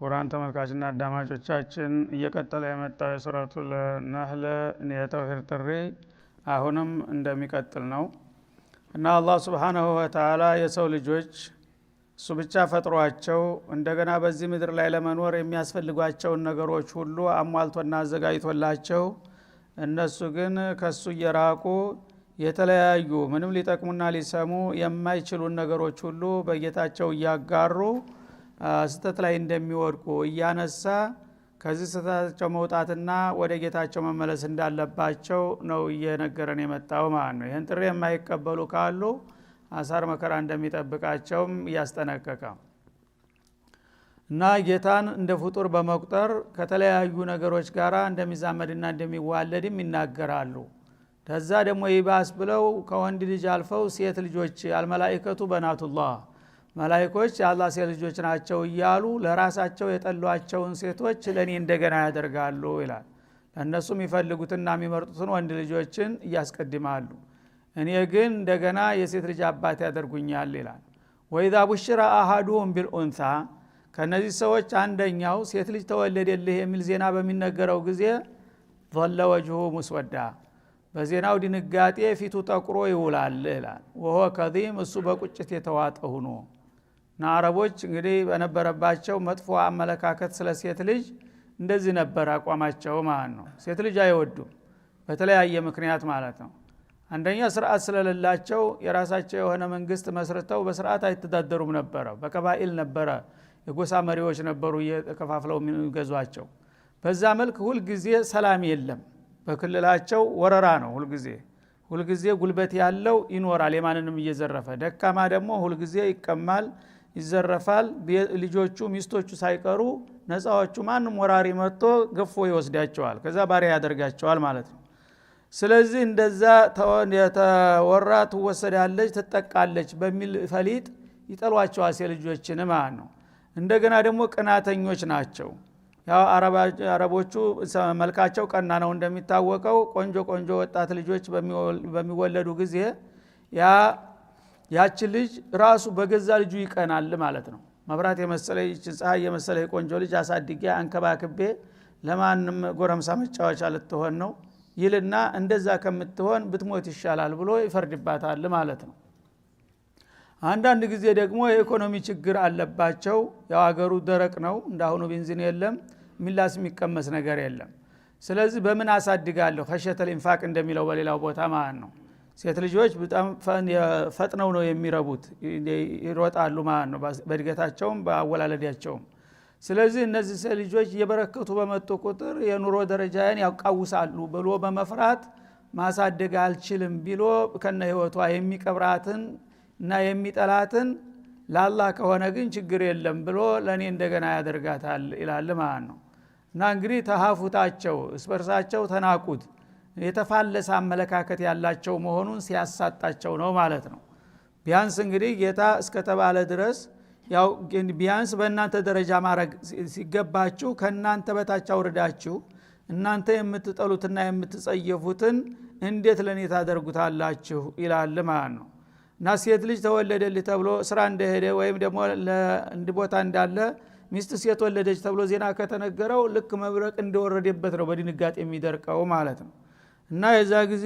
ክቡራን ተመልካችና አዳማጮቻችን እየቀጠለ የመጣው የሱረቱል ነህል የተውሂድ ጥሪ አሁንም እንደሚቀጥል ነው እና አላህ Subhanahu Wa Ta'ala የሰው ልጆች እሱ ብቻ ፈጥሯቸው እንደገና በዚህ ምድር ላይ ለመኖር የሚያስፈልጓቸውን ነገሮች ሁሉ አሟልቶና አዘጋጅቶላቸው እነሱ ግን ከሱ እየራቁ የተለያዩ ምንም ሊጠቅሙና ሊሰሙ የማይችሉ ነገሮች ሁሉ በጌታቸው እያጋሩ ስተት ላይ እንደሚወድቁ እያነሳ ከዚህ ስተታቸው መውጣትና ወደ ጌታቸው መመለስ እንዳለባቸው ነው እየነገረን የመጣው ማለት ነው። ይሄን ጥሪ የማይቀበሉ ካሉ አሳር መከራ እንደሚጠብቃቸውም ያስጠነቀቀ እና ጌታን እንደ ፍጡር በመቁጠር ከተለያዩ ነገሮች ጋራ እንደሚዛመድና እንደሚዋለድም ይናገራሉ። ከዛ ደግሞ ይባስ ብለው ከወንድ ልጅ አልፈው ሴት ልጆች አልመላእክቱ በናቱላህ መላእክቶች የአላህ ሴት ልጆች ናቸው እያሉ ለራሳቸው የጠሏቸውን ሴቶች ለኔ እንደገና ያደርጋሉ ይላል። እነሱ የሚፈልጉትና የሚመርጡትን ወንድ ልጆችን ያስቀድማሉ፣ እኔ ግን እንደገና የሴት ልጅ አባት ያደርጉኛል ይላል። ወኢዛ ቡሽራ አሐዱሁም ቢልኡንሳ ከነዚህ ሰዎች አንደኛው ሴት ልጅ ተወለደልህ የሚል ዜና በሚነገረው ጊዜ ظل وجهه مسودا በዜናው ድንጋጤ ፊቱ ጠቁሮ ይውላል ይላል። ወሆ ከዚም እሱ በቁጭት የተዋጠ ሆኖ እና አረቦች እንግዲህ በነበረባቸው መጥፎ አመለካከት ስለ ሴት ልጅ እንደዚህ ነበር አቋማቸው ማለት ነው። ሴት ልጅ አይወዱም በተለያየ ምክንያት ማለት ነው። አንደኛ ስርዓት ስለሌላቸው የራሳቸው የሆነ መንግስት መስርተው በስርዓት አይተዳደሩም ነበር። በቀባኢል ነበር፣ የጎሳ መሪዎች ነበሩ እየተከፋፍለው የሚገዟቸው። በዛ መልክ ሁል ጊዜ ሰላም የለም። በክልላቸው ወረራ ነው ሁል ጊዜ ጉልበት ያለው ይኖራል የማንንም እየዘረፈ፣ ደካማ ደግሞ ሁል ጊዜ ይቀማል ይዘረፋል። ልጆቹ ሚስቶቹ ሳይቀሩ ነፃዎቹ ማንም ወራሪ መጥቶ ገፎ ይወስዳቸዋል፣ ከዛ ባሪያ ያደርጋቸዋል ማለት ነው። ስለዚህ እንደዛ የተወራ ትወሰዳለች ትጠቃለች በሚል ፈሊጥ ይጠሏቸዋል ሴት ልጆችን ማለት ነው። እንደገና ደግሞ ቅናተኞች ናቸው። ያው አረቦቹ መልካቸው ቀና ነው እንደሚታወቀው። ቆንጆ ቆንጆ ወጣት ልጆች በሚወለዱ ጊዜ ያቺ ልጅ ራሱ በገዛ ልጁ ይቀናል ማለት ነው። መብራት የመሰለች ፀሐይ የመሰለች ቆንጆ ልጅ አሳድጌ አንከባክቤ ለማንም ጎረምሳ መጫወቻ ልትሆን ነው ይልና እንደዛ ከምትሆን ብትሞት ይሻላል ብሎ ይፈርድባታል ማለት ነው። አንዳንድ ጊዜ ደግሞ የኢኮኖሚ ችግር አለባቸው። ያው አገሩ ደረቅ ነው፣ እንዳሁኑ ቤንዚን የለም፣ ሚላስ የሚቀመስ ነገር የለም። ስለዚህ በምን አሳድጋለሁ ከሸተል ኢንፋቅ እንደሚለው በሌላው ቦታ ማለት ነው። ሴት ልጆች በጣም ፈጥነው ነው የሚረቡት፣ ይሮጣሉ ማለት ነው በእድገታቸውም በአወላለዳቸውም። ስለዚህ እነዚህ ሴት ልጆች እየበረከቱ በመጡ ቁጥር የኑሮ ደረጃን ያቃውሳሉ ብሎ በመፍራት ማሳደግ አልችልም ቢሎ ከነ ህይወቷ የሚቀብራትን እና የሚጠላትን ለአላህ ከሆነ ግን ችግር የለም ብሎ ለኔ እንደገና ያደርጋታል ይላል ማለት ነው። እና እንግዲህ ተሃፉታቸው እስበርሳቸው ተናቁት የተፋለሰ አመለካከት ያላቸው መሆኑን ሲያሳጣቸው ነው ማለት ነው። ቢያንስ እንግዲህ ጌታ እስከተባለ ድረስ ያው ቢያንስ በእናንተ ደረጃ ማድረግ ሲገባችሁ ከእናንተ በታች አውርዳችሁ እናንተ የምትጠሉትና የምትጸየፉትን እንዴት ለኔ ታደርጉታላችሁ ይላል ማለት ነው። እና ሴት ልጅ ተወለደልህ ተብሎ ስራ እንደሄደ ወይም ደግሞ ለእንድ ቦታ እንዳለ ሚስት ሴት ወለደች ተብሎ ዜና ከተነገረው ልክ መብረቅ እንደወረደበት ነው በድንጋጤ የሚደርቀው ማለት ነው። እና የዛ ጊዜ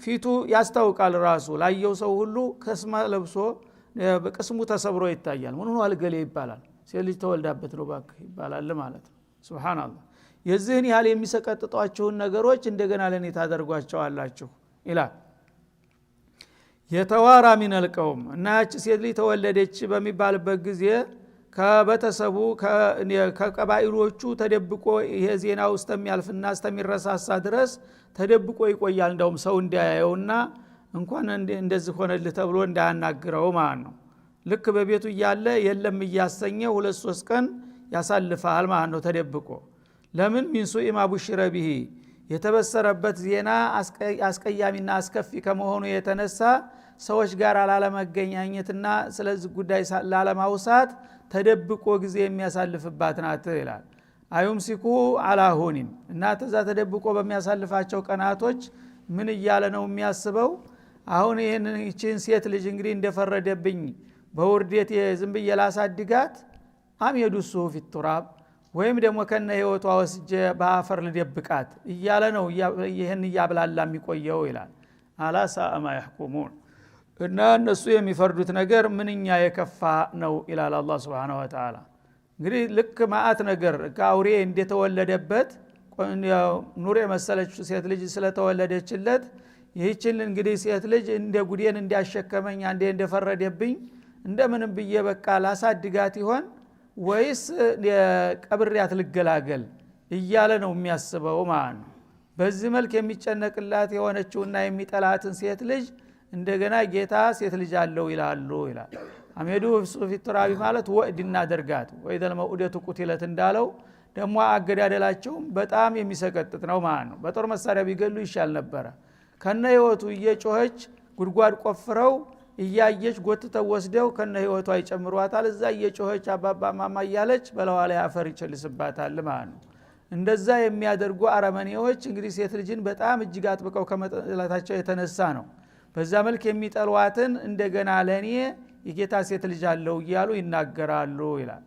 ፊቱ ያስታውቃል፣ ራሱ ላየው ሰው ሁሉ ከስማ ለብሶ በቅስሙ ተሰብሮ ይታያል። ምን ሆኖ አልገሌ ይባላል፣ ሴት ልጅ ተወልዳበት ነው ባክ ይባላል ማለት ነው። ሱብሃንአላህ። የዚህን ያህል የሚሰቀጥጧቸውን ነገሮች እንደገና ለኔ ታደርጓቸዋላችሁ ይላል። የተዋራ ሚነልቀውም እና ያቺ ሴት ልጅ ተወለደች በሚባልበት ጊዜ ከበተሰቡ ከቀባኢሎቹ ተደብቆ ይሄ ዜና ውስጥ የሚያልፍና እስከሚረሳሳ ድረስ ተደብቆ ይቆያል። እንደውም ሰው እንዲያየውና እንኳን እንደዚህ ሆነልህ ተብሎ እንዳያናግረው ማለት ነው። ልክ በቤቱ እያለ የለም እያሰኘ 2-3 ቀን ያሳልፋል ማለት ነው ተደብቆ። ለምን ሚንሱ ኢማቡሽረ ቢሂ የተበሰረበት ዜና አስቀያሚና አስከፊ ከመሆኑ የተነሳ ሰዎች ጋር ላለመገናኘትና ስለዚህ ጉዳይ ላለማውሳት ተደብቆ ጊዜ የሚያሳልፍባት ናት ይላል። አዩምሲኩ አላሁኒን እና ተዛ ተደብቆ በሚያሳልፋቸው ቀናቶች ምን እያለ ነው የሚያስበው? አሁን ይህችን ሴት ልጅ እንግዲህ እንደፈረደብኝ በውርዴት ዝም ብዬ ላሳድጋት አምየዱሱ ፊ ቱራብ ወይም ደግሞ ከነ ህይወቷ ወስጄ በአፈር ልደብቃት እያለ ነው ይሄን ያብላላ የሚቆየው ይላል። አላሳ አማ يحكمون እና እነሱ የሚፈርዱት ነገር ምንኛ የከፋ ነው ይላል አላህ Subhanahu Wa Ta'ala። እንግዲህ ልክ ማአት ነገር ከአውሬ እንደተወለደበት ኑር የመሰለች ሴት ልጅ ስለተወለደችለት ይህችን እንግዲህ ሴት ልጅ እንደ ጉዴን እንዲያሸከመኝ አንዴ እንደፈረደብኝ እንደምንም ብዬ በቃ ላሳድጋት ይሆን ወይስ የቀብሪያት ልገላገል እያለ ነው የሚያስበው ማለት ነው። በዚህ መልክ የሚጨነቅላት የሆነችውና የሚጠላትን ሴት ልጅ እንደገና ጌታ ሴት ልጅ አለው ይላሉ ይላል። አመዱ ሱፊ ተራቢ ማለት ወእድና ደርጋት ወይደል መኡደቱ ቁቲለት እንዳለው ደግሞ አገዳደላቸው በጣም የሚሰቀጥጥ ነው ማለት ነው። በጦር መሳሪያ ቢገሉ ይሻል ነበር። ከነ ህይወቱ እየጮኸች ጉድጓድ ቆፍረው እያየች ጎትተው ወስደው ከነ ህይወቱ አይጨምሯታል። እዛ እየጮኸች አባባ ማማ እያለች በለዋ ላይ አፈር ይችልስባታል ማለት ነው። እንደዛ የሚያደርጉ አረመኔዎች እንግዲህ ሴት ልጅን በጣም እጅግ አጥብቀው ከመጠላታቸው የተነሳ ነው በዛ መልክ የሚጠሏትን እንደገና ለኔ የጌታ ሴት ልጅ አለው እያሉ ይናገራሉ ይላል።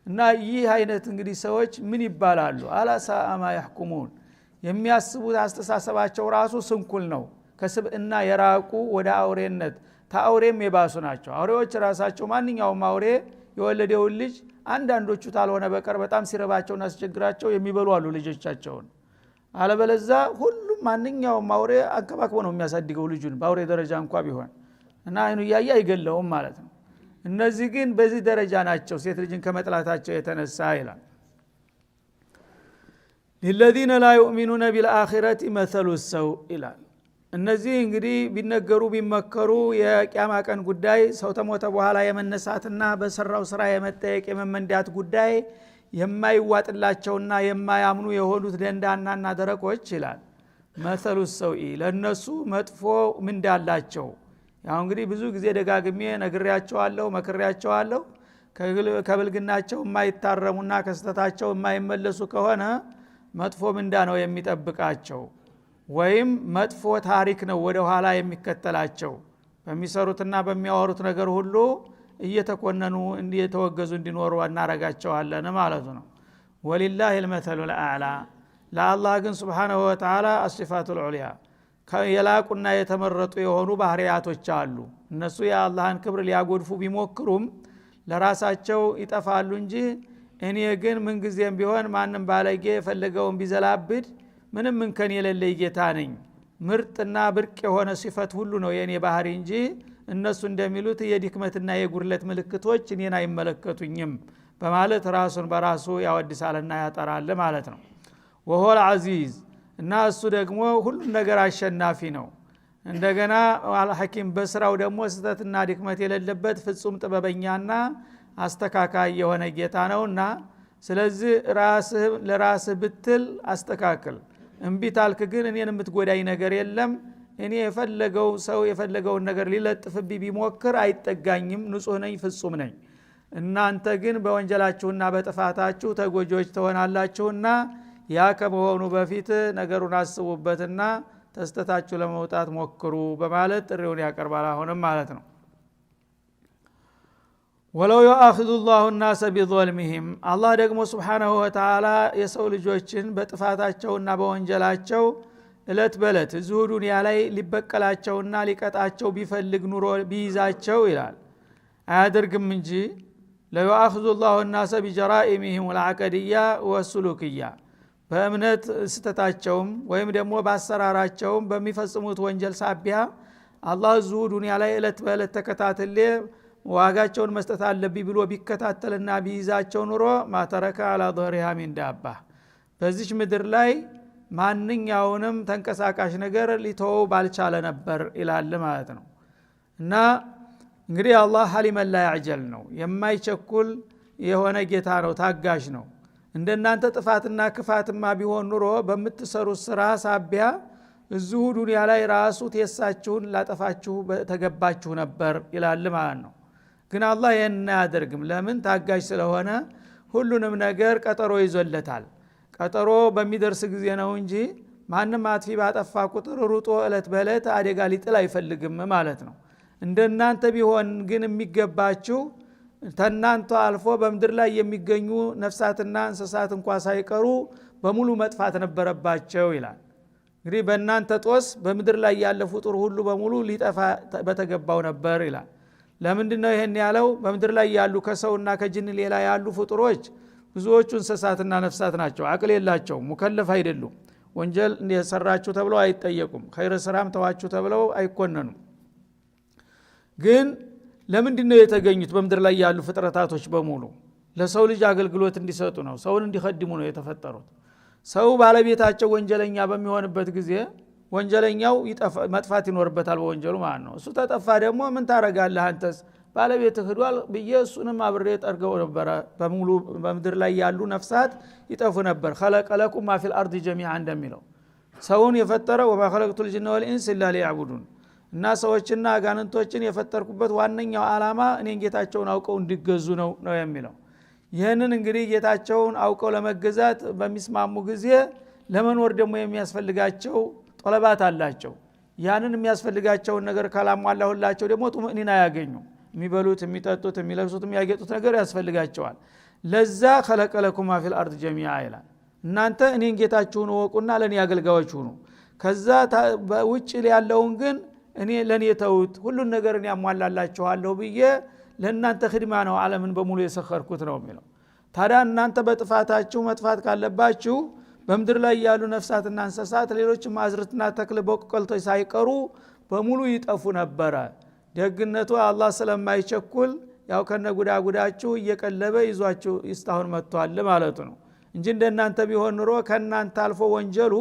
እና ይህ አይነት እንግዲህ ሰዎች ምን ይባላሉ? አላሳ አማ يحكمون የሚያስቡት አስተሳሰባቸው ራሱ ስንኩል ነው። ከስብዕና የራቁ ወደ አውሬነት ታውሬም የባሱ ናቸው። አውሬዎች ራሳቸው ማንኛውም አውሬ የወለደውን ልጅ አንዳንዶቹ ታልሆነ በቀር በጣም ሲረባቸውና ሲቸግራቸው የሚበሉ አሉ ልጆቻቸውን። አለበለዛ ሁሉም ማንኛውም አውሬ አከባክቦ ነው የሚያሳድገው ልጁን በአውሬ ደረጃ እንኳን ቢሆን እና አይኑ ያያ አይገለውም ማለት ነው። እነዚህ ግን በዚህ ደረጃ ናቸው ሴት ልጅን ከመጥላታቸው የተነሳ ይላል። للذين لا يؤمنون بالآخرة مثل السوء ይላል። እነዚህ እንግዲህ ቢነገሩ ቢመከሩ የቂያማ ቀን ጉዳይ ሰው ተሞተ በኋላ የመነሳትና በሰራው ስራ የመጠየቅ የመመንዳት ጉዳይ የማይዋጥላቸውና የማያምኑ የሆኑት ደንዳናና ደረቆች ይላል። مثل السوء ለነሱ መጥፎ ምንዳላቸው። ያው እንግዲህ ብዙ ጊዜ ደጋግሜ ነግሬያቸዋለሁ መክሬያቸዋለሁ። ከብልግናቸው የማይታረሙና ከስተታቸው የማይመለሱ ከሆነ መጥፎ ምንዳ ነው የሚጠብቃቸው ወይም መጥፎ ታሪክ ነው ወደ ኋላ የሚከተላቸው። በሚሰሩትና በሚያወሩት ነገር ሁሉ እየተኮነኑ እየተወገዙ እንዲኖሩ እናረጋቸዋለን ማለት ነው። ወሊላሂ المثل الأعلى ለአላህ ግን Subhanahu Wa Ta'ala الصفات العليا የላቁና የተመረጡ የሆኑ ባህሪያቶች አሉ። እነሱ የአላህን ክብር ሊያጎድፉ ቢሞክሩም ለራሳቸው ይጠፋሉ እንጂ እኔ ግን ምን ጊዜም ቢሆን ማንም ባለጌ የፈለገውን ቢዘላብድ ምንም እንከን የሌለኝ ጌታ ነኝ። ምርጥና ብርቅ የሆነ ሲፈት ሁሉ ነው የኔ ባህሪ እንጂ እነሱ እንደሚሉት የድክመትና የጉድለት ምልክቶች እኔን አይመለከቱኝም በማለት ራሱን በራሱ ያወድሳልና ያጠራል ማለት ነው። ወሆል አዚዝ እና እሱ ደግሞ ሁሉ ነገር አሸናፊ ነው። እንደገና አልሐኪም በስራው ደግሞ ስተትና ድክመት የሌለበት ፍጹም ጥበበኛና አስተካካይ የሆነ ጌታ ነውና ስለዚህ ለራስህ ብትል አስተካክል እንቢ ታልክ ግን እኔን የምትጎዳኝ ነገር የለም። እኔ የፈለገው ሰው የፈለገውን ነገር ሊለጥፍብኝ ቢሞክር አይጠጋኝም። ንጹህ ነኝ ፍጹም ነኝ። እናንተ ግን በወንጀላችሁና በጥፋታችሁ ተጎጆች ትሆናላችሁና ያ ከመሆኑ በፊት ነገሩን አስቡበትና ተስተታችሁ ለመውጣት ሞክሩ በማለት ጥሪውን ያቀርባል አሁንም ማለት ነው። ወለው يؤاخذ الله الناس بظلمهم አላህ ደግሞ Subhanahu Wa Ta'ala የሰው ልጆችን በጥፋታቸውና በወንጀላቸው እለት በለት እዚሁ ዱንያ ላይ ሊበቀላቸውና ሊቀጣቸው ቢፈልግ ኑሮ ቢይዛቸው ይላል አያደርግም እንጂ ለيؤاخذ الله الناس بجرائمهم العقدية والسلوكية በእምነት ስተታቸውም ወይም ደግሞ ባሰራራቸውም በሚፈጽሙት ወንጀል ሳቢያ አላህ እዚሁ ዱንያ ላይ እለት በእለት ተከታተለ ዋጋቸውን መስጠት አለብኝ ብሎ ቢከታተልና ቢይዛቸው ኑሮ ማተረከ አላ ظهرها من دابة በዚህ ምድር ላይ ማንኛውንም ተንቀሳቃሽ ነገር ሊተው ባልቻለ ነበር ይላል ማለት ነው። እና እንግዲህ አላህ ሐሊም ላ ያዕጀል ነው የማይቸኩል የሆነ ጌታ ነው ታጋሽ ነው። እንደናንተ ጥፋትና ክፋትማ ቢሆን ኑሮ በምትሰሩት ስራ ሳቢያ እዚሁ ዱንያ ላይ ራሱ ተሳችሁን ላጠፋችሁ ተገባችሁ ነበር ይላል ማለት ነው። ግን አላህ ይሄን አያደርግም። ለምን? ታጋሽ ስለሆነ ሁሉንም ነገር ቀጠሮ ይዞለታል። ቀጠሮ በሚደርስ ጊዜ ነው እንጂ ማንም አጥፊ ባጠፋ ቁጥር ሩጦ እለት በእለት አደጋ ሊጥል አይፈልግም ማለት ነው። እንደናንተ ቢሆን ግን የሚገባችሁ ተናንተ አልፎ በመድር ላይ የሚገኙ ነፍሳትና እንስሳት እንኳን ሳይቀሩ በሙሉ መጥፋት ነበረባቸው ይላል። እንግዲህ በእናንተ ጦስ በመድር ላይ ያለ ፍጡር ሁሉ በሙሉ ሊጠፋ በተገባው ነበር ይላል። ለምንድነው ይሄን ያለው? በመድር ላይ ያሉ ከሰውና ከጅን ሌላ ያሉ ፍጡሮች ብዙዎቹ እንስሳትና ነፍሳት ናቸው። አቅል የላቸውም፣ ሙከለፍ አይደሉም። ወንጀል እንደሰራችሁ ተብለው አይጠየቁም። ኸይር ስራም ተዋችሁ ተብለው አይኮነኑም። ግን ለምንድነው የተገኙት? በመድር ላይ ያሉ ፍጥረታቶች በሙሉ ለሰው ልጅ አገልግሎት እንዲሰጡ ነው፣ ሰውን እንዲخدሙ ነው የተፈጠሩት። ሰው ባለቤታቸው ወንጀለኛ በሚሆንበት ጊዜ ወንጀለኛው መጥፋት ይኖርበታል በወንጀሉ ማለት ነው። እሱ ተጠፋ ደግሞ ምን ታረጋለህ አንተስ? ባለቤት ሄዷል ብዬ እሱንም አብሬ ጠርገው ነበር። በሙሉ በመድር ላይ ያሉ ነፍሳት ይጠፉ ነበር። خلق لكم ما في الارض جميعا እንደሚለው ሰውን የፈጠረው وما خلقت الجن والانس الا ليعبدون እና ሰዎችና አጋንንቶችን የፈጠርኩበት ዋነኛው ዓላማ እኔን ጌታቸውን አውቀው እንዲገዙ ነው የሚለው። ይህንን እንግዲህ ጌታቸውን አውቀው ለመገዛት በሚስማሙ ጊዜ ለመኖር ደግሞ የሚያስፈልጋቸው ጦለባት አላቸው። ያንን የሚያስፈልጋቸውን ነገር ካላሟላሁላቸው ደግሞ ጡምእኒና ያገኙ የሚበሉት የሚጠጡት የሚለብሱት የሚያጌጡት ነገር ያስፈልጋቸዋል። ለዛ خلق لكم ما في الارض جميعا ይላል። እናንተ እኔን ጌታችሁን ወቁና ለኔ አገልጋዮች ሁኑ። ከዛ ውጭ ያለውን ግን እኔ ለኔ ተውት፣ ሁሉን ነገር እኔ ያሟላላችኋለሁ ብዬ ለእናንተ ኺድማ ነው ዓለምን በሙሉ የሰኸርኩት ነው የሚለው። ታዲያ እናንተ በጥፋታችሁ መጥፋት ካለባችሁ በመድር ላይ ያሉ ነፍሳትና እንስሳት ሌሎችም አዝርትና ተክል በቆልቶች ሳይቀሩ በሙሉ ይጠፉ ነበረ። ደግነቱ አላህ ስለማይቸኩል ያው ከነጉዳጉዳችሁ እየቀለበ ይዟችሁ ይስታውን መጥቷል ማለቱ ነው እንጂ እንደናንተ ቢሆን ኑሮ ከናንተ አልፎ ወንጀሉ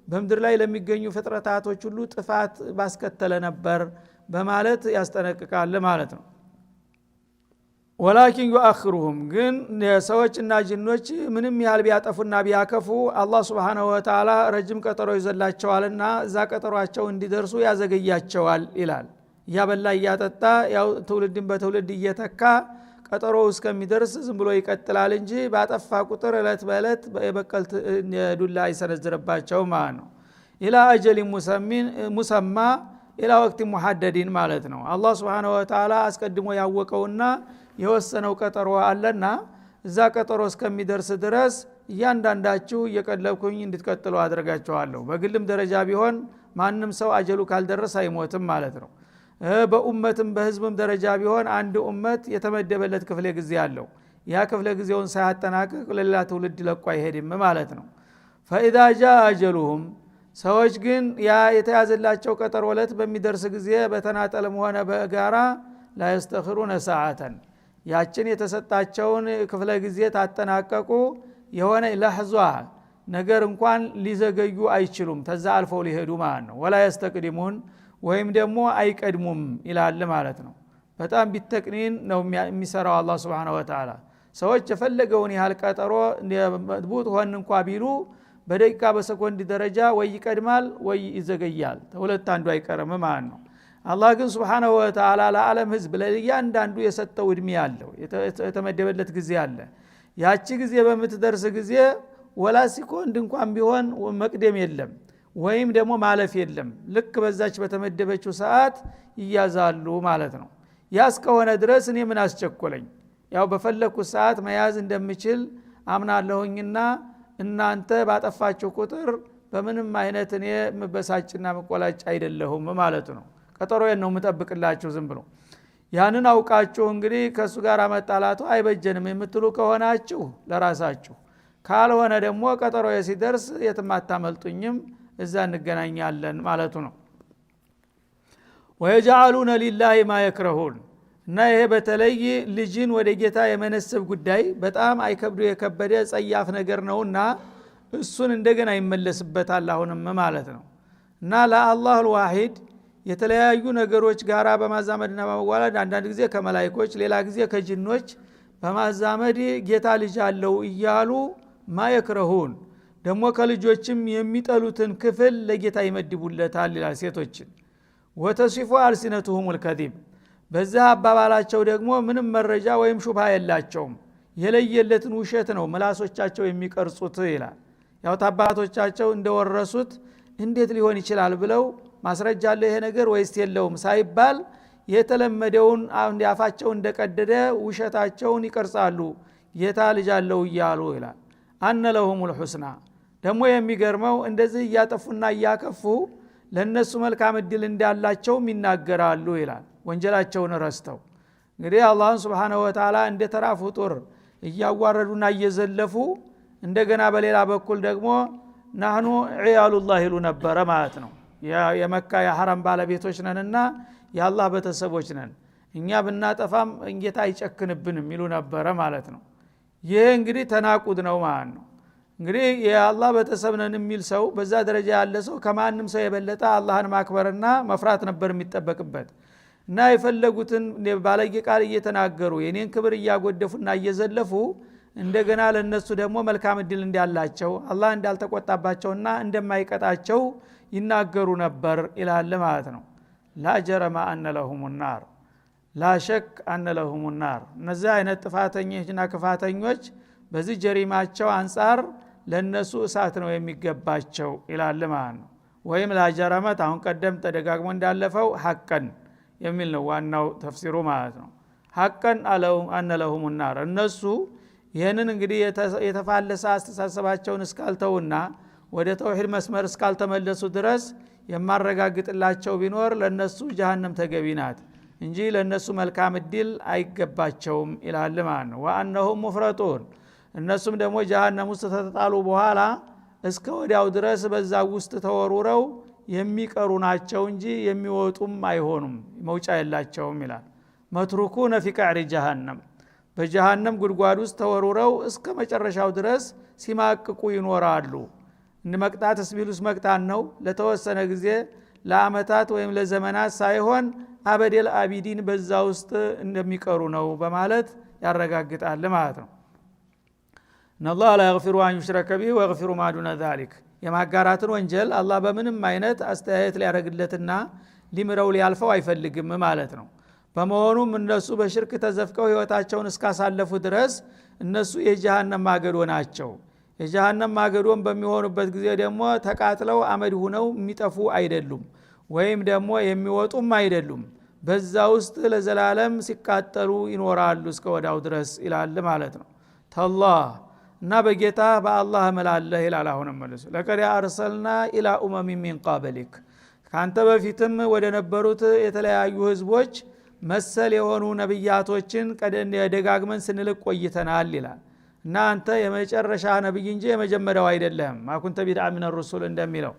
በመድር ላይ ለሚገኙ ፍጥረታቶች ሁሉ ጥፋት ባስከተለ ነበር በማለት ያስጠነቅቃል ማለት ነው። ወላኪን يؤخرهم ግን ሰዎችና ጅኖች ምንም ያህል ቢያጠፉና ቢያከፉ አላህ Subhanahu Wa Ta'ala ረጅም ቀጠሮ ይዘላቸዋልና እዛ ቀጠሯቸው እንዲደርሱ ያዘገያቸዋል ይላል። ያበላ ያጠጣ ያው ትውልድን በትውልድ እየተካ ቀጠሮ እስከሚደርስ ዝም ብሎ ይቀጥላል እንጂ ባጠፋ ቁጥር እለት በእለት የበቀልት ዱላ ይሰነዝርባቸው ማለት ነው። ኢላ አጀል ሙሰማ ኢላ ወቅት ሙሐደዲን ማለት ነው። አላህ Subhanahu Wa Ta'ala አስቀድሞ ያወቀውና የወሰነው ቀጠሮ አለና እዛ ቀጠሮ እስከሚደርስ ድረስ እያንዳንዳችሁ እየቀለብኩኝ እንድትቀጥሉ አድርጋችኋለሁ። በግልም ደረጃ ቢሆን ማንም ሰው አጀሉ ካልደረሰ አይሞትም ማለት ነው። በኡመትም በህዝብም ደረጃ ቢሆን አንድ ኡመት የተመደበለት ክፍለ ጊዜ አለው። ያ ክፍለ ጊዜውን ሳያጠናቅቅ ለሌላ ትውልድ ለቆ አይሄድም ማለት ነው። فاذا جاء اجلهم ሰዎች ግን ያ የተያዘላቸው ቀጠሮ ዕለት በሚደርስ ጊዜ በተናጠልም ሆነ በጋራ لا يستخرون ساعه ያችን የተሰጣቸውን ክፍለ ጊዜ ታጠናቀቁ የሆነ ለህዟ ነገር እንኳን ሊዘገዩ አይችሉም። ተዛ አልፈው ሊሄዱ ማለት ነው። ولا يستقدمون ወይም ደግሞ አይቀድሙም ይላል ማለት ነው። በጣም ቢተቅኒን ነው የሚሰራው አላህ Subhanahu Wa Ta'ala። ሰዎች የፈለገውን ያህል ቀጠሮ መጥቡት ሆን እንኳን ቢሉ በደቂቃ በሰኮንድ ደረጃ ወይ ይቀድማል ወይ ይዘገያል። ሁለት አንዱ አይቀርም ማለት ነው። አላህ ግን Subhanahu Wa Ta'ala ለዓለም ህዝብ ለእያንዳንዱ የሰጠው እድሜ ያለው የተመደበለት ጊዜ አለ። ያቺ ጊዜ በመትደርስ ጊዜ ወላ ሰኮንድ እንኳን ቢሆን መቅደም የለም ወይም ደግሞ ማለፍ የለም። ልክ በዛች በተመደበችው ሰዓት ይያዛሉ ማለት ነው። ያስ ከሆነ ድረስ እኔ ምን አስቸኮለኝ? ያው በፈለኩት ሰዓት መያዝ እንደምችል አምናለሁኝና እናንተ ባጠፋችሁ ቁጥር በምንም አይነት እኔ መበሳጭና መቆላጭ አይደለሁም ማለት ነው። ቀጠሮዬን ነው የምጠብቅላችሁ ዝም ብሎ። ያንን አውቃችሁ እንግዲህ ከሱ ጋር መጣላቱ አይበጀንም የምትሉ ከሆናችሁ ለራሳችሁ፣ ካልሆነ ደግሞ ቀጠሮዬ ሲደርስ የትም አታመልጡኝም እዛ እንገናኛለን ማለቱ ነው። ويجعلون لله ما يكرهون እና ይሄ በተለይ ልጅን ወደ ጌታ የመነሰብ ጉዳይ በጣም አይከብዱ የከበደ ጸያፍ ነገር ነውና እሱን እንደገና ይመለስበታል አሁንም ማለት ነው። እና ለአላህ الواحد የተለያዩ ነገሮች ጋራ በማዛመድና በመዋለድ አንዳንድ ጊዜ ከመላእክቶች ሌላ ጊዜ ከጅኖች በማዛመድ ጌታ ልጅ አለው እያሉ ማየክረሁን ደግሞ ከልጆችም የሚጠሉትን ክፍል ለጌታ ይመድቡለታል ይላል ሴቶችን። ወተሲፉ አልሲነቱሁም الكذب በዛ አባባላቸው ደግሞ ምንም መረጃ ወይም ሹብሃ የላቸውም። የለየለትን ውሸት ነው ምላሶቻቸው የሚቀርጹት ይላል። ያው ታባቶቻቸው እንደወረሱት እንዴት ሊሆን ይችላል ብለው ማስረጃ አለ ይሄ ነገር ወይስ የለውም ሳይባል የተለመደውን ያፋቸው እንደቀደደ ውሸታቸውን ይቀርጻሉ ጌታ ልጅ አለው እያሉ ይላል። አነ ለሁሙል ሁስና ደግሞ የሚገርመው እንደዚህ እያጠፉና እያከፉ ለነሱ መልካም እድል እንዳላቸውም ይናገራሉ ይላል። ወንጀላቸውን ረስተው እንግዲህ አላህን Subhanahu Wa Ta'ala እንደ ተራ ፍጡር እያዋረዱና እየዘለፉ እንደገና በሌላ በኩል ደግሞ ናህኑ ዒያሉላህ ይሉ ነበር ማለት ነው። የመካ የሐረም ባለቤቶች ነንና የአላህ ቤተሰቦች ነን እኛ ብናጠፋም እንጌታ አይጨክንብንም ይሉ ነበር ማለት ነው። ይሄ እንግዲህ ተናቁድ ነው ማለት ነው። እንግዲህ የአላህ ቤተሰብ ነን የሚል ሰው በዛ ደረጃ ያለ ሰው ከማንም ሰው የበለጠ አላህን ማክበርና መፍራት ነበር የሚጠበቅበት እና የፈለጉትን ባለጌ ቃል እየተናገሩ የኔን ክብር እያጎደፉና እየዘለፉ እንደገና ለነሱ ደግሞ መልካም እድል እንዳላቸው አላህ እንዳልተቆጣባቸውና እንደማይቀጣቸው ይናገሩ ነበር ይላል ማለት ነው። ላ ጀረማ አነ ለሁም النار ላ ሸክ አነ ለሁም النار እነዚህ አይነት ጥፋተኞችና ክፋተኞች በዚህ ጀሪማቸው አንፃር ለነሱ እሳት ነው የሚገባቸው ይላል ማለት ነው። ወይም ላ ጀረመት አሁን ቀደም ተደጋግሞ እንዳለፈው ሐቀን የሚል ነው ዋናው ተፍሲሩ ማለት ነው። ሐቀን አነ ለሁም النار እነሱ ይሄንን እንግዲህ የተፋለሰ አስተሳሰባቸውን እስካልተውና ወደ ተውሂድ መስመር እስካልተመለሱ ድረስ የማረጋግጥላቸው ቢኖር ለነሱ ጀሃነም ተገቢ ናት እንጂ ለነሱ መልካም እድል አይገባቸውም ይላል ማለት ነው። ወአነሁም ሙፍረጡን እነሱም ደግሞ ጀሃነም ውስጥ ተጣሉ በኋላ እስከ ወዲያው ድረስ በዛ ውስጥ ተወሩረው የሚቀሩ ናቸው እንጂ የሚወጡም አይሆኑም መውጫ የላቸውም ይላል። መትሩኩነ ፊ ቀዕሪ ጀሃነም በጀሃነም ጉድጓድ ውስጥ ተወሩረው እስከ መጨረሻው ድረስ ሲማቅቁ ይኖራሉ። መቅጣትስ ቢሉስ መቅጣት ነው ለተወሰነ ጊዜ ለአመታት ወይም ለዘመናት ሳይሆን አበደል አቢዲን በዛ ውስጥ እንደሚቀሩ ነው በማለት ያረጋግጣል ማለት ነው። ነላህ ላ የግፊሩ አን ዩሽረከ ቢሂ ወየግፊሩ ማ ዱነ ዛሊክ የማጋራትን ወንጀል አላህ በምንም አይነት አስተያየት ሊያረግለትና ሊምረው ሊያልፈው አይፈልግም ማለት ነው። በመሆኑም እነሱ በሽርክ ተዘፍቀው ህይወታቸውን እስካሳለፉ ድረስ እነሱ የጀሃነም ማገዶ ናቸው። የጀሃነም ማገዶን በሚሆኑበት ጊዜ ደግሞ ተቃጥለው አመድ ሆነው የሚጠፉ አይደሉም ወይም ደግሞ የሚወጡም አይደሉም። በዛ ውስጥ ለዘላለም ሲቃጠሉ ይኖራሉ እስከ ወዳው ድረስ ይላል ማለት ነው። ተላህ እና በጌታ በአላህ እምላለሁ ይላል። አሁንም መልሶ ለቀድ አርሰልና ኢላ ኡመም ሚን ቀብሊክ ካንተ በፊትም ወደ ነበሩት የተለያዩ ህዝቦች መሰል የሆኑ ነብያቶችን ደጋግመን ስንልክ ቆይተናል ይላል። እና አንተ የመጨረሻ ነብይ እንጂ የመጀመሪያው አይደለም ማኩንተ ቢድዓ ሚን الرسل እንደሚለው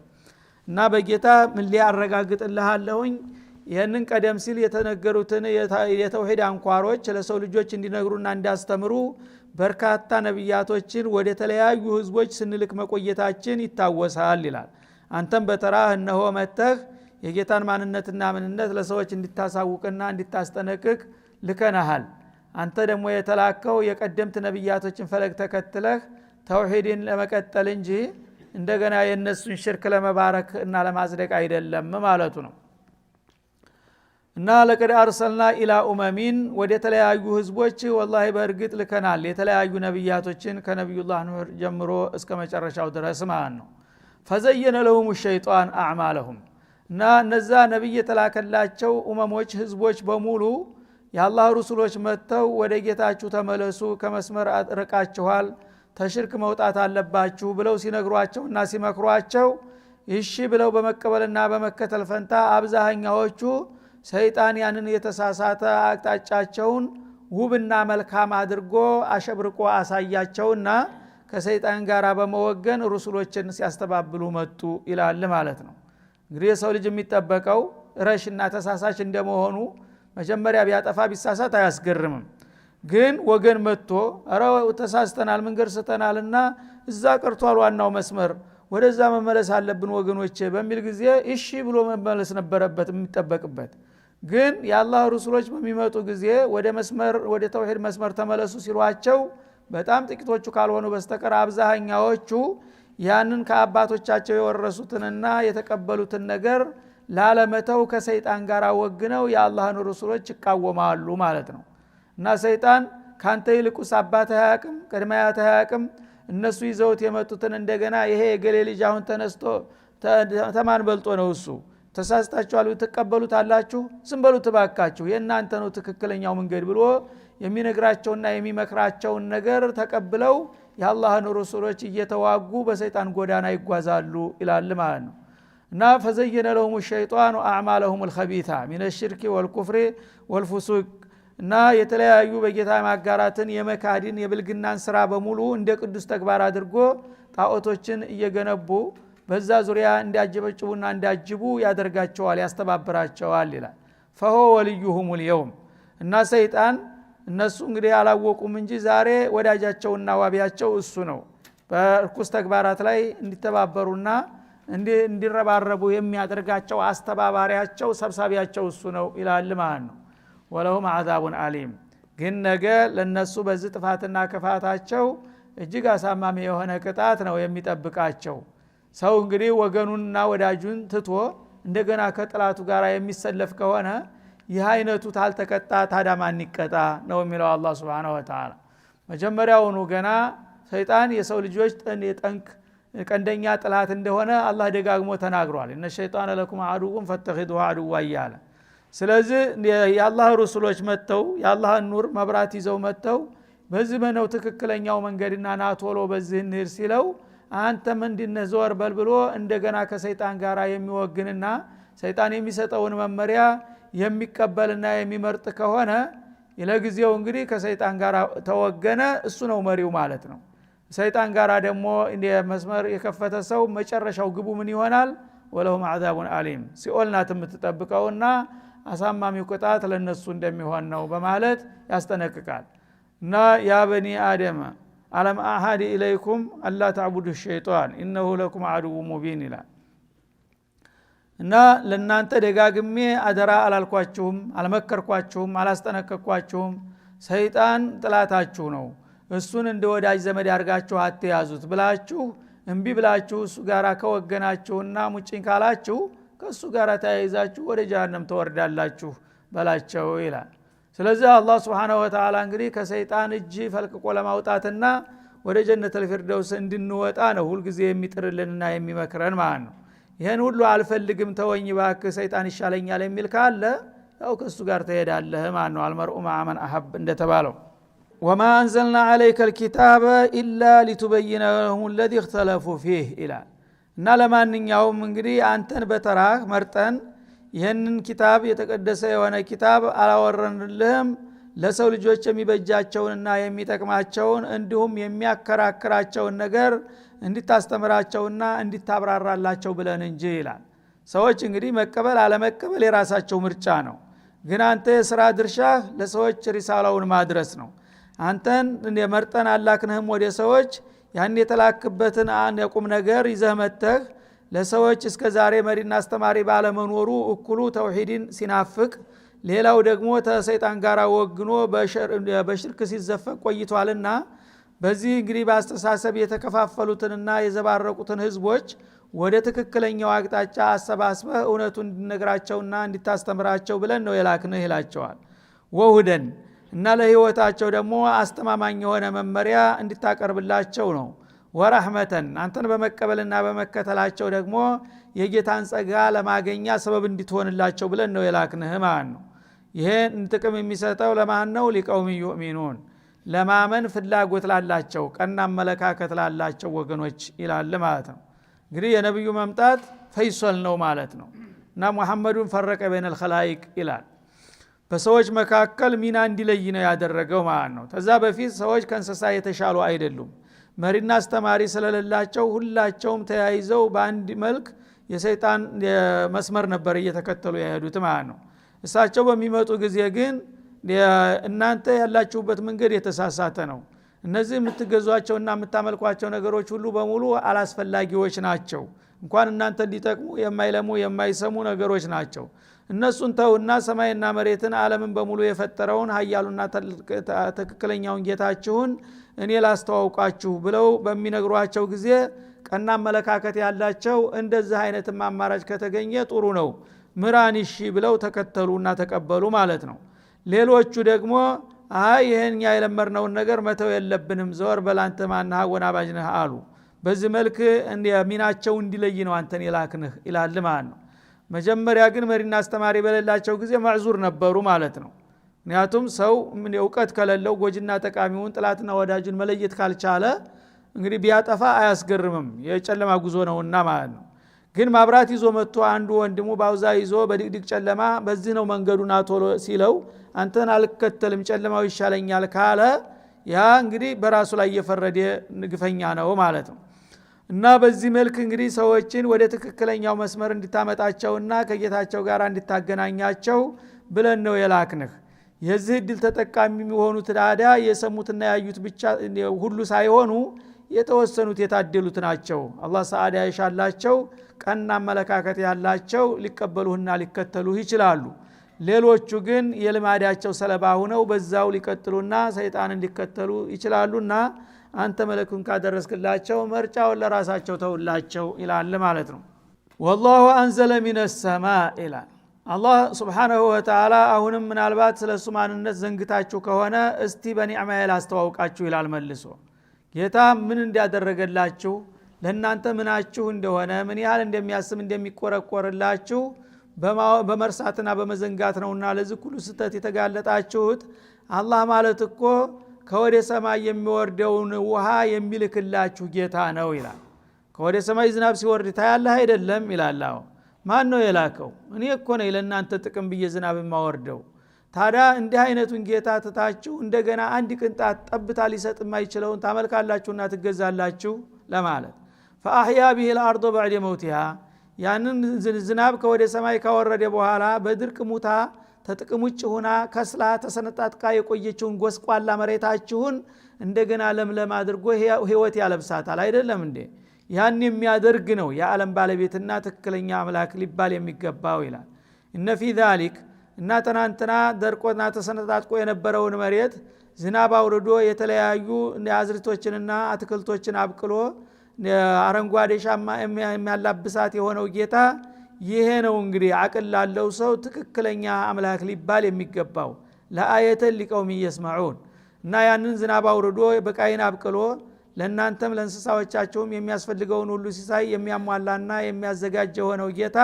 እና በጌታ ምን ሊያረጋግጥልሃለሁኝ ይሄንን ቀደም ሲል የተነገሩትን የተውሂድ አንኳሮች ለሰው ልጆች እንዲነግሩና እንዲያስተምሩ በርካታ ነብያቶችን ወደ ተለያዩ ህዝቦች ስንልክ መቆየታችን ይታወሳል ይላል። አንተም በተራህ እነሆ መተህ የጌታን ማንነትና ምንነት ለሰዎች እንድታሳውቅና እንድታስጠነቅቅ ልከናሃል። አንተ ደግሞ የተላከው የቀደምት ነብያቶችን ፈለግ ተከትለህ ተውሂድን ለመቀጠል እንጂ እንደገና የነሱን ሽርክ ለመባረክ እና ለማጽደቅ አይደለም ማለቱ ነው። እና ለቀድ አርሰልና ኢላ ኡመሚን ወደ ተለያዩ ህዝቦች ወላሂ በእርግጥ ልከናል የተለያዩ ነብያቶችን ከነብዩላህ ኑህ ጀምሮ እስከ መጨረሻው ድረስ ማለት ነው። ፈዘየነ ለሁም الشيطان اعمالهم እና እነዛ ነብይ የተላከላቸው ኡመሞች ህዝቦች በሙሉ የአላህ ረሱሎች መተው ወደ ጌታችሁ ተመለሱ ከመስመር አጥርቃችኋል ተሽርክ መውጣት አለባችሁ ብለው ሲነግሯቸውና ሲመክሯቸው እሺ ብለው በመቀበልና በመከተል ፈንታ አብዛኛዎቹ ሰይጣን ያንን የተሳሳተ አቅጣጫቸውን ውብና መልካም አድርጎ አሸብርቆ አሳያቸውና ከሰይጣን ጋር በመወገን ረሱሎችን ሲያስተባብሉ መጡ ይላል ማለት ነው። እንግዲህ የሰው ልጅ የሚጠበቀው ረሽና ተሳሳች እንደመሆኑ መጀመሪያ ቢያጠፋ ቢሳሳት አያስገርምም። ግን ወገን መጥቶ አረ ተሳስተናል መንገር ስተናልና እዛ ቀርቷል ዋናው መስመር ወደዛ መመለስ አለብን ወገኖቼ በሚል ጊዜ እሺ ብሎ መመለስ ነበረበት የሚጠበቅበት። ግን የአላህ ረሱሎች በሚመጡ ጊዜ ወደ መስመር ወደ ተውሂድ መስመር ተመለሱ ሲሏቸው በጣም ጥቂቶቹ ካልሆኑ በስተቀር አብዛኛዎቹ ያንን ከአባቶቻቸው የወረሱትንና የተቀበሉትን ነገር ላለመተው ከሰይጣን ጋር ወግነው የአላህን ረሱሎች ይቃወማሉ ማለት ነው። እና ሰይጣን ካንተ ይልቁስ አባትህ አያቅም ቀድማያትህ አያቅም እነሱ ይዘውት የመጡትን እንደገና ይሄ የገሌ ልጅ አሁን ተነስቶ ተማን በልጦ ነው እሱ ተሳስታችኋል ትቀበሉታላችሁ ዝም በሉት ባካችሁ የእናንተ ነው ትክክለኛው መንገድ ብሎ የሚነግራቸውና የሚመክራቸውን ነገር ተቀብለው የአላህን ረሱሎች እየተዋጉ በሰይጣን ጎዳና ይጓዛሉ ይላል ማለት ነው። እና فزين لهم الشيطان اعمالهم الخبيثه من الشرك والكفر والفسوق እና የተለያዩ በጌታ ማጋራትን የመካድን የብልግናን ስራ በሙሉ እንደ ቅዱስ ተግባር አድርጎ ጣዖቶችን እየገነቡ በዛ ዙሪያ እንዲያጀበጭቡና እንዲያጅቡ ያደርጋቸዋል ያስተባብራቸዋል ይላል። فهو وليهم اليوم እና ሰይጣን እነሱ እንግዲህ አላወቁም እንጂ ዛሬ ወዳጃቸውና ዋቢያቸው እሱ ነው። በርኩስ ተግባራት ላይ እንዲተባበሩና እንዲረባረቡ የሚያደርጋቸው አስተባባሪያቸው ሰብሳቢያቸው እሱ ነው ይላል ማለት ነው። ወለሁም አዛቡን አሊም ግን ነገ ለነሱ በዚህ ጥፋትና ክፋታቸው እጅግ አሳማሚ የሆነ ቅጣት ነው የሚጠብቃቸው። ሰው እንግዲህ ወገኑንና ወዳጁን ትቶ እንደገና ከጥላቱ ጋር የሚሰለፍ ከሆነ ይህ አይነቱ ታልተቀጣ ታዲያ ማን ይቀጣ ነው የሚለው አላህ Subhanahu Wa Ta'ala። መጀመሪያውኑ ገና ሰይጣን የሰው ልጆች ጠንቅ ቀንደኛ ጥላት እንደሆነ አላህ ደጋግሞ ተናግሯል። እነ ሸይጣን ለኩም አዱውን ፈተኺዱሁ አዱዋ እያለ። ስለዚህ የአላህ ረሱሎች መጥተው የአላህን ኑር መብራት ይዘው መጥተው በዚህ ነው ትክክለኛው መንገድና ናቶሎ በዚህ እንሂድ ሲለው አንተ ምንድነህ ዞር በልብሎ እንደገና ከሰይጣን ጋር የሚወግንና ሰይጣን የሚሰጠውን መመሪያ የሚቀበልና የሚመርጥ ከሆነ ለጊዜው እንግዲህ ከሰይጣን ጋር ተወገነ እሱ ነው መሪው ማለት ነው። ሰይጣን ጋር ደግሞ መስመር የከፈተ ሰው መጨረሻው ግቡ ምን ይሆናል? ወለሁም አዛቡን አሊም ሲኦልናት የምትጠብቀውና አሳማሚው ቅጣት ለነሱ እንደሚሆን ነው በማለት ያስጠነቅቃል። እና ያ በኒ አደም አለም አሃዲ ኢለይኩም አላ ተዕቡዱ ሸይጣን ኢነሁ ለኩም አዱው ሙቢን ይላል። እና ለናንተ ደጋግሜ አደራ አላልኳችሁም አልመከርኳችሁም አላስጠነቀቅኳችሁም ሰይጣን ጥላታችሁ ነው እሱን እንደ ወዳጅ ዘመድ ያርጋችሁ አትያዙት ብላችሁ እንቢ ብላችሁ እሱ ጋር ከወገናችሁና ሙጭኝ ካላችሁ ከሱ ጋር ተያይዛችሁ ወደ ጀሃነም ተወርዳላችሁ በላቸው ይላል። ስለዚህ አላህ Subhanahu Wa Ta'ala እንግዲህ ከሰይጣን እጅ ፈልቅቆ ለማውጣትና ወደ ጀነተል ፊርደውስ እንድንወጣ ነው ሁሉ ጊዜ የሚጥርልንና የሚመክረን ማለት ነው። ይሄን ሁሉ አልፈልግም ተወኝ ባክ ሰይጣን ይሻለኛል የሚል ካለ ያው ከሱ ጋር ተሄዳለህ ማለት ነው። አልመርኡ ማአመን አሐብ እንደተባለው وما انزلنا عليك الكتاب الا لتبين لهم الذي اختلفوا فيه ይላል። እና ለማንኛውም እንግዲህ አንተን በተራህ መርጠን ይሄንን ኪታብ የተቀደሰ የሆነ ኪታብ አላወረንልህም ለሰው ልጆች የሚበጃቸውንና የሚጠቅማቸውን እንዲሁም የሚያከራክራቸውን ነገር እንድታስተምራቸውና እንድታብራራላቸው ብለን እንጂ ይላል። ሰዎች እንግዲህ መቀበል አለመቀበል የራሳቸው ምርጫ ነው። ግን አንተ የሥራ ድርሻህ ለሰዎች ሪሳላውን ማድረስ ነው። አንተን የመርጠን አላክንህም ወደ ሰዎች ያን የተላክበትን የቁም ነገር ይዘህ መጥተህ ለሰዎች እስከዛሬ መሪና አስተማሪ ባለመኖሩ እኩሉ ተውሂድን ሲናፍቅ ሌላው ደግሞ ተሰይጣን ጋር ወግኖ በሽርክ ሲዘፈቅ ቆይቷልና በዚህ እንግዲህ በአስተሳሰብ የተከፋፈሉትንና የዘባረቁትን ህዝቦች ወደ ትክክለኛው አቅጣጫ አሰባስበህ እውነቱን እንድነግራቸውና እንድታስተምራቸው ብለን ነው የላክንህ ይላቸዋል። ወሁደን እና ለህይወታቸው ደግሞ አስተማማኝ የሆነ መመሪያ እንድታቀርብላቸው ነው። ወራህመተን አንተን በመቀበልና በመከተላቸው ደግሞ የጌታን ጸጋ ለማግኛ ሰበብ እንድትሆንላቸው ብለን ነው የላክንህ ማለት ነው። ይሄን ጥቅም የሚሰጠው ለማን ነው? ሊቀውም ይኡሚኑን ለማመን ፍላጎት ላላቸው ቀና አመለካከት ላላቸው ወገኖች ይላል ማለት ነው። እንግዲህ የነብዩ መምጣት ፈይሰል ነው ማለት ነው። እና ሙሐመዱን ፈረቀ በይነል ኸላኢቅ ይላል። በሰዎች መካከል ሚና እንዲለይ ነው ያደረገው ማለት ነው። ከዛ በፊት ሰዎች ከእንስሳ የተሻሉ አይደሉም። መሪና አስተማሪ ስለሌላቸው ሁላቸውም ተያይዘው በአንድ መልክ የሰይጣን መስመር ነበር እየተከተሉ ያሄዱት ማለት ነው። እሳቸው በሚመጡ ጊዜ ግን እናንተ ያላችሁበት መንገድ የተሳሳተ ነው፣ እነዚህ የምትገዟቸውና የምታመልኳቸው ነገሮች ሁሉ በሙሉ አላስፈላጊዎች ናቸው፣ እንኳን እናንተ እንዲጠቅሙ የማይለሙ የማይሰሙ ነገሮች ናቸው፣ እነሱን ተውና ሰማይና መሬትን ዓለምን በሙሉ የፈጠረውን ኃያሉና ትክክለኛውን ጌታችሁን እኔ ላስተዋውቃችሁ ብለው በሚነግሯቸው ጊዜ ቀና አመለካከት ያላቸው እንደዚህ አይነት አማራጭ ከተገኘ ጥሩ ነው ምራንሺ ብለው ተከተሉና ተቀበሉ ማለት ነው። ሌሎቹ ደግሞ ይሄን የለመርነውን ነገር መተው የለብንም ዘወር በላንተ ማንሃ ወናባጅነህ አሉ። በዚህ መልክ ሚናቸው እንዲለይ ነው አንተን የላክንህ ይላል ማለት ነው። መጀመሪያ ግን መሪና አስተማሪ በሌላቸው ጊዜ ማዕዙር ነበሩ ማለት ነው። ምክንያቱም ሰው ምን ዕውቀት ከሌለው ጎጅና ጠቃሚውን ጥላትና ወዳጁን መለየት ካልቻለ እንግዲህ ቢያጠፋ አያስገርምም፣ የጨለማ ጉዞ ነውና ማለት ነው። ግን ማብራት ይዞ መጥቶ አንዱ ወንድሙ ባውዛ ይዞ በድቅድቅ ጨለማ በዚህ ነው መንገዱን አቶሎ ሲለው አንተን አልከተልም ጨለማው ይሻለኛል ካለ ያ እንግዲህ በራሱ ላይ የፈረደ ንግፈኛ ነው ማለት ነው። እና በዚህ መልክ እንግዲህ ሰዎችን ወደ ትክክለኛው መስመር እንድታመጣቸውና ከጌታቸው ጋር እንድታገናኛቸው ብለን ነው የላክንህ። የዚህ እድል ተጠቃሚ የሚሆኑት ታዲያ የሰሙትና ያዩት ብቻ ሁሉ ሳይሆኑ የተወሰኑት የታደሉት ናቸው። አላህ ሰዓዳ ይሻላቸው ቀና አመለካከት ያላቸው ሊቀበሉህና ሊከተሉህ ይችላሉ። ሌሎቹ ግን የልማዳቸው ሰለባ ሆነው በዛው ሊቀጥሉና ሰይጣንን ሊከተሉ ይችላሉና አንተ መልእክቱን ካደረስክላቸው መርጫውን ለራሳቸው ተውላቸው ይላል ማለት ነው። ወላሁ አንዘለ ሚነ ሰማእ ይላል አላህ ሱብሓነሁ ወተዓላ። አሁንም ምናልባት ስለሱ ማንነት ዘንግታችሁ ከሆነ እስቲ በኒዕማዬ ላስተዋውቃችሁ ይላል መልሶ። ጌታ ምን እንዲያደረገላችሁ ለእናንተ ምናችሁ እንደሆነ ምን ያህል እንደሚያስብ እንደሚቆረቆርላችሁ በመርሳትና በመዘንጋት ነውና ለዚህ ሁሉ ስህተት የተጋለጣችሁት። አላህ ማለት እኮ ከወደ ሰማይ የሚወርደውን ውሃ የሚልክላችሁ ጌታ ነው ይላል። ከወደ ሰማይ ዝናብ ሲወርድ ታያለህ አይደለም ይላል። ማን ነው የላከው? እኔ እኮ ነኝ ለእናንተ ጥቅም ብዬ ዝናብ የማወርደው። ታዲያ እንዲህ አይነቱን ጌታ ትታችሁ እንደገና አንድ ቅንጣት ጠብታ ሊሰጥ የማይችለውን ታመልካላችሁና ትገዛላችሁ ለማለት። ፈአህያ ቢሂ الارض بعد موتها ያንን ዝናብ ከወደ ሰማይ ካወረደ በኋላ በድርቅ ሙታ ተጥቅም ውጭ ሆና ከስላ ተሰነጣጥቃ የቆየችውን ጎስቋላ መሬታችሁን እንደገና ለምለም አድርጎ ህይወት ያለብሳታል አይደለም እንዴ? ያን የሚያደርግ ነው የዓለም ባለቤትና ትክክለኛ አምላክ ሊባል የሚገባው ይላል። እነ ፊ ذلك እና ተናንተና ደርቆና ተሰነጣጥቆ የነበረውን መሬት ዝናብ አውርዶ የተለያዩ አዝርቶችንና አትክልቶችን አብቅሎ አረንጓዴ ሻማ የሚያላብሳት የሆነው ጌታ ይሄ ነው እንግዲህ አቅል ላለው ሰው ትክክለኛ አምላክ ሊባል የሚገባው። ለአየተ ሊቀውም ይስማዑን እና ያንን ዝናብ አውርዶ በቃይን አብቅሎ ለእናንተም ለእንስሳዎቻችሁም የሚያስፈልገውን ሁሉ ሲሳይ የሚያሟላና የሚያዘጋጅ የሆነው ጌታ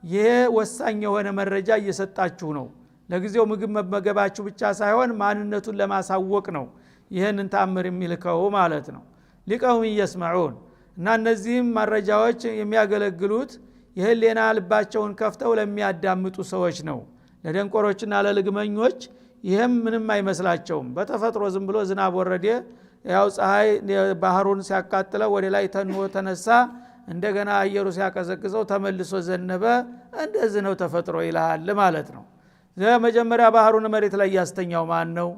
ይሄ ወሳኝ የሆነ መረጃ እየሰጣችሁ ነው። ለጊዜው ምግብ መመገባችሁ ብቻ ሳይሆን ማንነቱን ለማሳወቅ ነው ይህንን ተአምር የሚልከው ማለት ነው። ሊቀውም ይስማዑን እና እነዚህም መረጃዎች የሚያገለግሉት የህሊና ልባቸውን ከፍተው ለሚያዳምጡ ሰዎች ነው። ለደንቆሮችና ለልግመኞች ይህም ምንም አይመስላቸውም። በተፈጥሮ ዝም ብሎ ዝናብ ወረደ፣ ያው ፀሐይ ባህሩን ሲያቃጥለው ወደ ላይ ተኖ ተነሳ፣ እንደገና አየሩ ሲያቀዘቅዘው ተመልሶ ዘነበ፣ እንደዚህ ነው ተፈጥሮ ይላል ማለት ነው። መጀመሪያ ባህሩን መሬት ላይ ያስተኛው ማን ነው?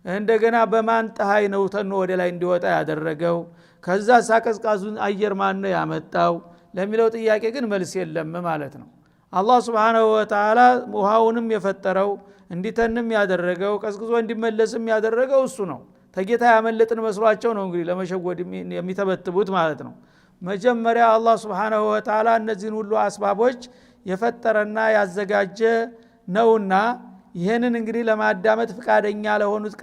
እንደገና በማን ፀሐይ ነው ተኖ ወደ ላይ እንዲወጣ ያደረገው? ከዛ ሳቀዝቃዙን አየር ማን ነው ያመጣው ለሚለው ጥያቄ ግን መልስ የለም ማለት ነው። አላህ Subhanahu Wa Ta'ala ውሃውንም የፈጠረው እንዲተንም ያደረገው ቀዝቅዞ እንዲመለስም ያደረገው እሱ ነው። ተጌታ ያመለጥን መስሏቸው ነው እንግዲህ ለመሸወድ የሚተበትቡት ማለት ነው። መጀመሪያ አላህ Subhanahu Wa Ta'ala እነዚህን ሁሉ አስባቦች የፈጠረና ያዘጋጀ ነውና ይሄንን እንግዲህ ለማዳመጥ ፍቃደኛ ለሆኑት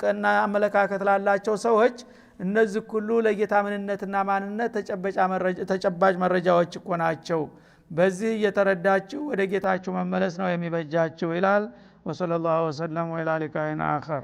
ቀና አመለካከት ላላቸው ሰዎች እነዚህ ሁሉ ለጌታ ምንነትና ማንነት ተጨባጭ መረጃዎች እኮ ናቸው። በዚህ እየተረዳችሁ ወደ ጌታችሁ መመለስ ነው የሚበጃችሁ ይላል። ወሰለላሁ ዐለይሂ ወሰለም ወኢላ ሊቃኢን አኺር